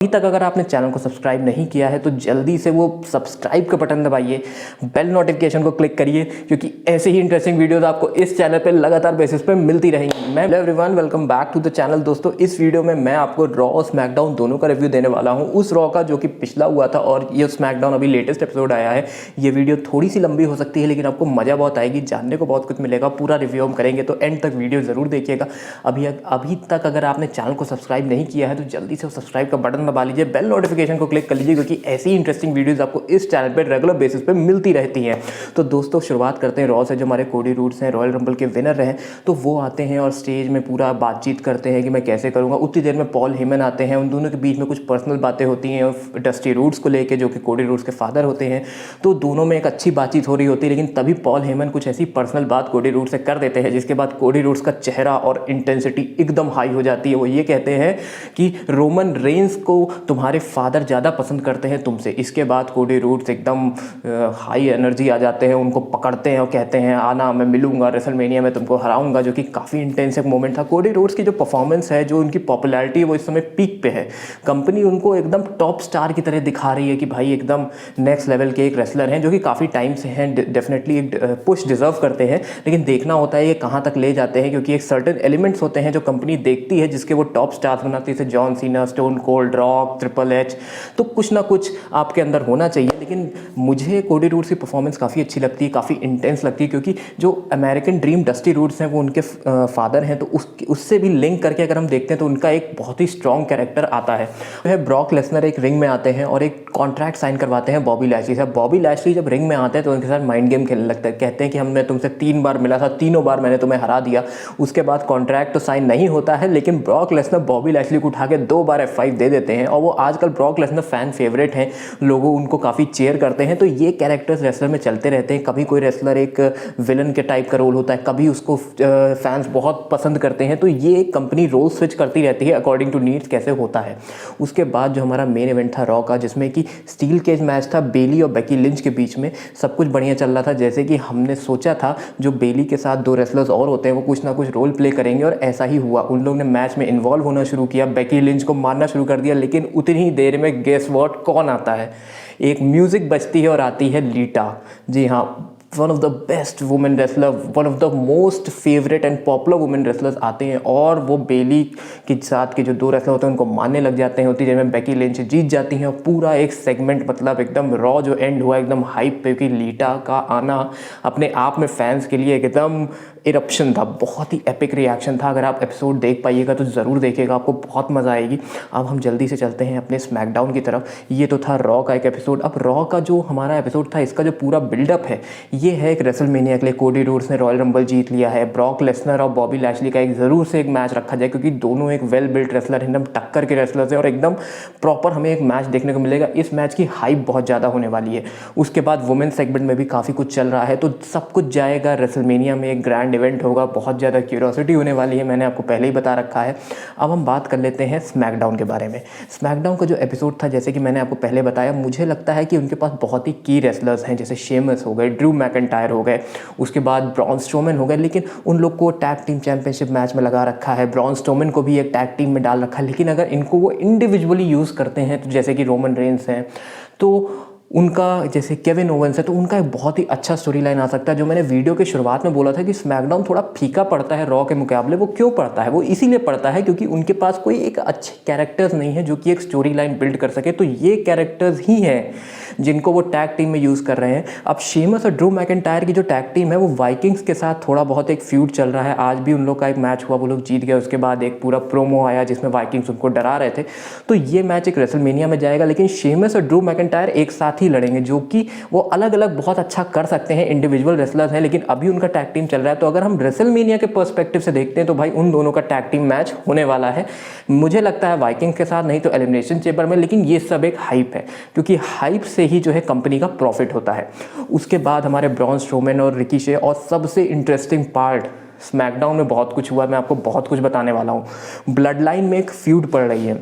अभी तक अगर आपने चैनल को सब्सक्राइब नहीं किया है तो जल्दी से वो सब्सक्राइब का बटन दबाइए, बेल नोटिफिकेशन को क्लिक करिए, क्योंकि ऐसे ही इंटरेस्टिंग वीडियोस आपको इस चैनल पे लगातार बेसिस पे मिलती रहेंगी। मैं everyone, welcome back to the channel. दोस्तों, इस वीडियो में मैं आपको रॉ और स्मैकडाउन दोनों का रिव्यू देने वाला हूँ। उस रॉ का जो कि पिछला हुआ था और ये स्मैकडाउन अभी लेटेस्ट एपिसोड आया है। ये वीडियो थोड़ी सी लंबी हो सकती है, लेकिन आपको मज़ा बहुत आएगी, जानने को बहुत कुछ मिलेगा। पूरा रिव्यू हम करेंगे तो एंड तक वीडियो ज़रूर देखिएगा। अभी तक अगर आपने चैनल को सब्सक्राइब नहीं किया है तो जल्दी से सब्सक्राइब का बटन दबा लीजिए, बेल नोटिफिकेशन को क्लिक कर लीजिए, क्योंकि ऐसी इंटरेस्टिंग वीडियोस आपको इस चैनल पर रेगुलर बेसिस पे मिलती रहती हैं। तो दोस्तों, शुरुआत करते हैं रॉ से। जो हमारे कोडी रूड्स हैं, रॉयल रंबल के विनर रहे, तो वो आते हैं और स्टेज में पूरा बातचीत करते हैं कि मैं कैसे करूँगा। उतनी देर में पॉल हेमन आते हैं, उन दोनों के बीच में कुछ पर्सनल बातें होती हैं डस्टी रूड्स को लेकर, जो कि कोडी रूड्स के फादर होते हैं। तो दोनों में एक अच्छी बातचीत हो रही होती है, लेकिन तभी पॉल हेमन कुछ ऐसी पर्सनल बात कोडी रूड्स से कर देते हैं, जिसके बाद कोडी रूड्स का चेहरा और इंटेंसिटी एकदम हाई हो जाती है। वो ये कहते हैं कि रोमन रेंस को तुम्हारे फादर ज़्यादा पसंद करते हैं तुमसे। इसके बाद कोडी रूड्स एकदम हाई एनर्जी आ जाते हैं, उनको पकड़ते हैं और कहते हैं आना, मैं मिलूंगा, रेसलमेनिया में तुमको हराऊंगा, जो कि काफ़ी इंटेंस एक मोमेंट था। कोडी रूड्स की जो परफॉर्मेंस है, जो उनकी पॉपुलैरिटी है, वो इस समय पीक पे है। कंपनी उनको एकदम टॉप स्टार की तरह दिखा रही है कि भाई एकदम नेक्स्ट लेवल के एक रेसलर हैं, जो कि काफ़ी टाइम से हैं, डेफिनेटली एक पुश डिजर्व करते हैं। लेकिन देखना होता है ये कहाँ तक ले जाते हैं, क्योंकि एक सर्टेन एलिमेंट्स होते हैं जो कंपनी देखती है, जिसके वो टॉप स्टार्स बनाती है, जैसे John Cena, stone cold, rock, triple H. तो कुछ ना कुछ आपके अंदर होना चाहिए। लेकिन मुझे कोडी रूड्स की परफॉर्मेंस काफ़ी अच्छी लगती है, काफ़ी इंटेंस लगती है, क्योंकि जो अमेरिकन ड्रीम डस्टी रूड्स हैं वो उनके फादर हैं। तो उससे भी लिंक करके अगर हम देखते हैं तो उनका एक बहुत ही स्ट्रॉन्ग कैरेक्टर आता है। वह ब्रॉक लेसनर एक रिंग में आते हैं और एक कॉन्ट्रैक्ट साइन करवाते हैं बॉबी लैशली से। बॉबी लैशली जब रिंग में आते हैं तो उनके साथ माइंड गेम खेलने लगता है। कहते हैं कि हमने तुमसे 3 बार मिला था, तीनों बार मैंने तुम्हें हरा दिया। उसके बाद कॉन्ट्रैक्ट तो साइन नहीं होता है, लेकिन ब्रॉक लेसनर बॉबी लैशली को उठा के 2 बार F5 दे देते हैं। और वो आजकल ब्रॉक लेसनर फैन फेवरेट हैं, लोगों उनको काफ़ी चेयर करते हैं। तो ये कैरेक्टर्स रेसलर में चलते रहते हैं। कभी कोई रेसलर एक विलन के टाइप का रोल होता है, कभी उसको फैंस बहुत पसंद करते हैं। तो ये कंपनी रोल स्विच करती रहती है अकॉर्डिंग टू नीड्स, कैसे होता है। उसके बाद जो हमारा मेन इवेंट था रॉ का, जिसमें कि स्टील केज मैच था बेली और बेकी लिंच के बीच में। सब कुछ बढ़िया चल रहा था, जैसे कि हमने सोचा था। जो बेली के साथ 2 रेसलर्स और होते हैं वो कुछ ना कुछ रोल प्ले करेंगे, और ऐसा ही हुआ। उन लोगों ने मैच में इन्वॉल्व होना शुरू किया, बेकी लिंच को मारना शुरू कर दिया। लेकिन उतनी ही देर में गेस व्हाट, कौन आता है? एक म्यूज़िक बजती है और आती है लीटा। जी हाँ, one of the best women wrestler, one of the most favourite and popular women wrestlers आते हैं, और वो बेली के साथ के जो 2 रेसलर होते हैं उनको मारने लग जाते हैं। उतनी देर में बेकी लिंच जीत जाती हैं। पूरा एक सेगमेंट, मतलब एकदम रॉ जो एंड हुआ एकदम हाइप पे, कि लीटा का आना अपने आप में फैंस के लिए एकदम इरप्शन था। बहुत ही एपिक रिएक्शन था। अगर आप एपिसोड देख पाइएगा तो ज़रूर देखिएगा, आपको बहुत मज़ा आएगी। अब हम जल्दी से चलते हैं अपने स्मैकडाउन की तरफ। ये तो था रॉ का एक एपिसोड। अब रॉ का जो हमारा एपिसोड था, इसका जो पूरा बिल्डअप है, ये है एक रेसलमेनिया के लिए। कोडी रूड्स ने रॉयल रंबल जीत लिया है। ब्रॉक लेसनर और बॉबी लैशली का एक ज़रूर से एक मैच रखा जाए, क्योंकि दोनों एक वेल बिल्ट रेसलर, एकदम टक्कर के रेसलर्स हैं, और एकदम प्रॉपर हमें एक मैच देखने को मिलेगा। इस मैच की हाइप बहुत ज़्यादा होने वाली है। उसके बाद वुमेन सेगमेंट में भी काफ़ी कुछ चल रहा है। तो सब कुछ जाएगा रेसलमेनिया में, एक ग्रैंड इवेंट होगा। बहुत ज़्यादा क्यूरियोसिटी होने वाली है, मैंने आपको पहले ही बता रखा है। अब हम बात कर लेते हैं स्मैकडाउन के बारे में। स्मैकडाउन का जो एपिसोड था, जैसे कि मैंने आपको पहले बताया, मुझे लगता है कि उनके पास बहुत ही की रेसलर्स हैं, जैसे शेमस हो गए, ड्रू मैकिंटायर हो गए, उसके बाद ब्रॉन स्ट्रोमन हो गए। लेकिन उन लोग को टैग टीम चैंपियनशिप मैच में लगा रखा है। ब्रॉन स्ट्रोमन को भी एक टैग टीम में डाल रखा है। लेकिन अगर इनको वो इंडिविजुअली यूज़ करते हैं, तो जैसे कि रोमन रेंस हैं, तो उनका, जैसे केविन ओवेंस है, तो उनका एक बहुत ही अच्छा स्टोरी लाइन आ सकता है। जो मैंने वीडियो के शुरुआत में बोला था कि स्मैकडाउन थोड़ा फीका पड़ता है रॉ के मुकाबले। वो क्यों पड़ता है? वो इसीलिए पड़ता है क्योंकि उनके पास कोई एक अच्छे कैरेक्टर्स नहीं है जो कि एक स्टोरी लाइन बिल्ड कर सके। तो ये कैरेक्टर्स ही हैं जिनको वो टैग टीम में यूज़ कर रहे हैं। अब शेमस और ड्रू मैकिंटायर की जो टैग टीम है, वो वाइकिंग्स के साथ थोड़ा बहुत एक फ्यूड चल रहा है। आज भी उन लोग का एक मैच हुआ, वो लोग जीत गए। उसके बाद एक पूरा प्रोमो आया जिसमें वाइकिंग्स उनको डरा रहे थे। तो ये मैच एक रेसलमेनिया में जाएगा, लेकिन शेमस और ड्रू मैकिंटायर एक साथ ही लड़ेंगे, जो कि वो अलग अलग बहुत अच्छा कर सकते हैं, इंडिविजुअल रेसलर्स हैं। लेकिन अभी उनका टैग टीम चल रहा है। तो अगर हम रेसलमेनिया के पर्सपेक्टिव से देखते हैं तो भाई उन दोनों का टैग टीम मैच होने वाला है। मुझे लगता है वाइकिंग्स के साथ, नहीं तो एलिमिनेशन चेंबर में। लेकिन ये सब एक हाइप है, क्योंकि हाइप से ही जो है कंपनी का प्रॉफिट होता है। उसके बाद हमारे ब्रॉन स्ट्रोमन और रिकीशे, और सबसे इंटरेस्टिंग पार्ट, स्मैकडाउन में बहुत कुछ हुआ, मैं आपको बहुत कुछ बताने वाला हूँ। ब्लड लाइन में एक फ्यूड पड़ रही है।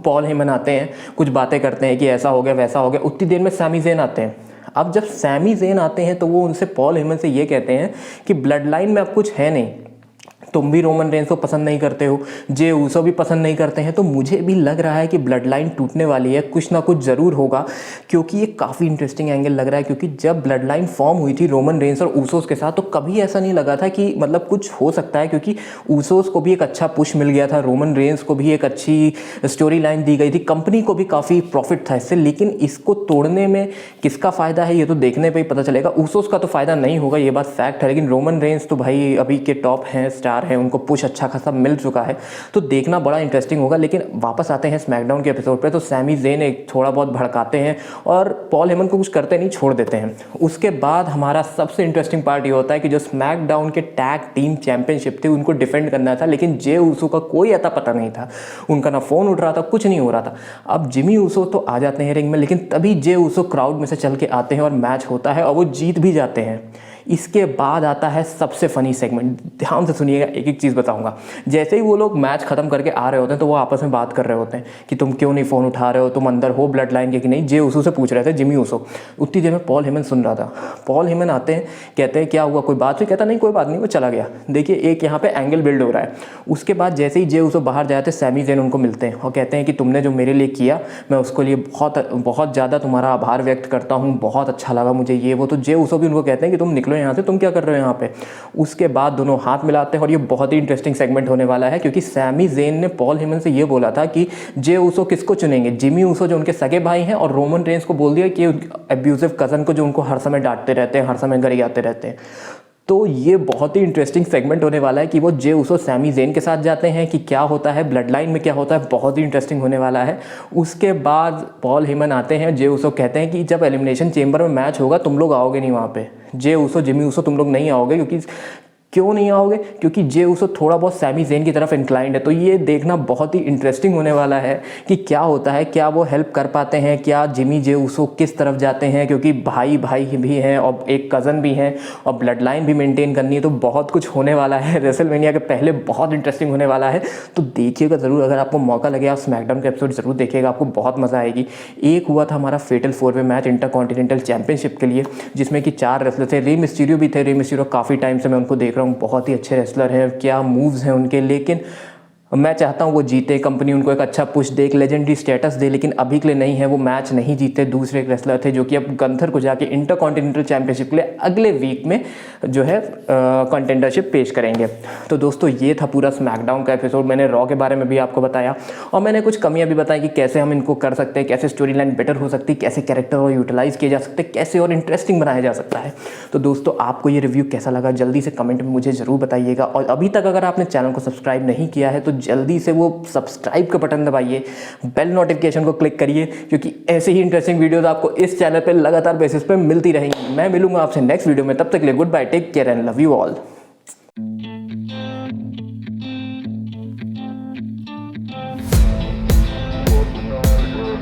पॉल हेमन आते हैं, कुछ बातें करते हैं कि ऐसा हो गया वैसा हो गया। उतनी देर में सैमी ज़ेन आते हैं। अब जब सैमी ज़ेन आते हैं तो वो उनसे, पॉल हेमन से ये कहते हैं कि ब्लड लाइन में अब कुछ है नहीं, तुम भी रोमन रेंस को पसंद नहीं करते हो, जे ऊसो भी पसंद नहीं करते हैं, तो मुझे भी लग रहा है कि ब्लड लाइन टूटने वाली है, कुछ ना कुछ ज़रूर होगा, क्योंकि ये काफ़ी इंटरेस्टिंग एंगल लग रहा है। क्योंकि जब ब्लड लाइन फॉर्म हुई थी रोमन रेंस और ऊसोस के साथ, तो कभी ऐसा नहीं लगा था कि मतलब कुछ हो सकता है, क्योंकि ऊसोस को भी एक अच्छा पुश मिल गया था, रोमन रेंस को भी एक अच्छी स्टोरी लाइन दी गई थी, कंपनी को भी काफ़ी प्रॉफिट था इससे। लेकिन इसको तोड़ने में किसका फ़ायदा है ये तो देखने पे ही पता चलेगा। ऊसोस का तो फ़ायदा नहीं होगा, ये बात फैक्ट है, लेकिन रोमन रेंस तो भाई अभी के टॉप हैं, स्टार हैं, उनको पुश अच्छा खासा मिल चुका है, तो देखना बड़ा इंटरेस्टिंग होगा। लेकिन वापस आते हैं स्मैकडाउन के एपिसोड पे, तो सैमी ज़ेन एक थोड़ा बहुत भड़काते हैं और पॉल हेमन को कुछ करते नहीं, छोड़ देते हैं। उसके बाद हमारा सबसे इंटरेस्टिंग पार्ट ये होता है कि जो स्मैकडाउन के टैग टीम चैंपियनशिप थी उनको डिफेंड करना था, लेकिन जे ऊसो का कोई अता पता नहीं था, उनका ना फ़ोन उठ रहा था, कुछ नहीं हो रहा था। अब जिमी ऊसो तो आ जाते हैं रिंग में, लेकिन तभी जे ऊसो क्राउड में से चल के आते हैं और मैच होता है और वो जीत भी जाते हैं। इसके बाद आता है सबसे फ़नी सेगमेंट, ध्यान से सुनिएगा, एक एक चीज़ बताऊंगा। जैसे ही वो लोग मैच ख़त्म करके आ रहे होते हैं तो वो आपस में बात कर रहे होते हैं कि तुम क्यों नहीं फ़ोन उठा रहे हो, तुम अंदर हो ब्लड लाइन के कि नहीं, जे ऊसो से पूछ रहे थे, जिमी ऊसो। उतनी देर में पॉल हेमन सुन रहा था। पॉल हेमन आते हैं, कहते हैं क्या हुआ, कोई बात हुई, कहता नहीं कोई बात नहीं, वो चला गया। देखिए एक यहाँ पे एंगल बिल्ड हो रहा है। उसके बाद जैसे ही जे ऊसो बाहर जाते हैं, सैमी ज़ेन उनको मिलते हैं और कहते हैं कि तुमने जो मेरे लिए किया, मैं उसके लिए बहुत ज़्यादा तुम्हारा आभार व्यक्त करता हूँ, बहुत अच्छा लगा मुझे ये वो। तो जे ऊसो भी उनको कहते हैं कि तुम निकलो यहाँ से, तुम क्या कर रहे हो यहाँ पे। उसके बाद दोनों हाथ मिलाते हैं और ये बहुत ही इंटरेस्टिंग सेगमेंट होने वाला है, क्योंकि सैमी ज़ेन ने पॉल हेमन से ये बोला था कि जे ऊसो किसको चुनेंगे, जिमी ऊसो जो उनके सगे भाई हैं, और रोमन रेंस को बोल दिया कि अब्यूजिव कज़न को जो उनको हर समय डांटते रहते हैं, हर समय घर आते रहते हैं। तो ये बहुत ही इंटरेस्टिंग सेगमेंट होने वाला है कि वो जे ऊसो सैमी ज़ेन के साथ जाते हैं, कि क्या होता है ब्लड लाइन में, क्या होता है, बहुत ही इंटरेस्टिंग होने वाला है। उसके बाद पॉल हेमन आते हैं, जे ऊसो कहते हैं कि जब एलिमिनेशन चेंबर में मैच होगा तुम लोग आओगे नहीं वहाँ पे, जे ऊसो जिमी ऊसो तुम लोग नहीं आओगे। क्यों नहीं आओगे? क्योंकि जे ऊसो थोड़ा बहुत सैमी ज़ेन की तरफ इंक्लाइंड है। तो ये देखना बहुत ही इंटरेस्टिंग होने वाला है कि क्या होता है, क्या वो हेल्प कर पाते हैं, क्या जिमी जे ऊसो किस तरफ जाते हैं, क्योंकि भाई भाई भी हैं और एक कज़न भी हैं और ब्लड लाइन भी मेंटेन करनी है। तो बहुत कुछ होने वाला है, रेसलमेनिया के पहले बहुत इंटरेस्टिंग होने वाला है। तो देखिएगा ज़रूर, अगर आपको मौका लगे आप स्मैकडाउन का एपिसोड ज़रूर देखिएगा, आपको बहुत मज़ा आएगी। एक हुआ था हमारा फेटल 4 वे मैच इंटरकॉन्टिनेंटल चैंपियनशिप के लिए, जिसमें कि 4 रेसलर थे। रे मिस्टीरियो भी थे। रे मिस्टीरियो काफ़ी टाइम से मैं उनको देख रहा हूँ, बहुत ही अच्छे रेसलर हैं, क्या मूव्स हैं उनके। लेकिन मैं चाहता हूँ वो जीते, कंपनी उनको एक अच्छा पुश दे, एक लेजेंडरी स्टेटस दे, लेकिन अभी के लिए नहीं है। वो मैच नहीं जीते, दूसरे एक रेसलर थे जो कि अब गंथर को जाके इंटरकॉन्टिनेंटल चैंपियनशिप के लिए अगले वीक में जो है कंटेंडरशिप पेश करेंगे। तो दोस्तों ये था पूरा स्मैकडाउन का एपिसोड। मैंने रॉ के बारे में भी आपको बताया और मैंने कुछ कमियां भी बताई कि कैसे हम इनको कर सकते हैं, कैसे स्टोरी लाइन बेटर हो सकती है, कैसे कैरेक्टर और यूटिलाइज किए जा सकते हैं, कैसे और इंटरेस्टिंग बनाया जा सकता है। तो दोस्तों आपको ये रिव्यू कैसा लगा जल्दी से कमेंट में मुझे ज़रूर बताइएगा। और अभी तक अगर आपने चैनल को सब्सक्राइब नहीं किया है तो जल्दी से वो सब्सक्राइब का बटन दबाइए, बेल नोटिफिकेशन को क्लिक करिए, क्योंकि ऐसे ही इंटरेस्टिंग वीडियोस आपको इस चैनल पे लगातार बेसिस पे मिलती रहेंगी। मैं मिलूंगा आपसे नेक्स्ट वीडियो में, तब तक के लिए good bye, take care and love you all.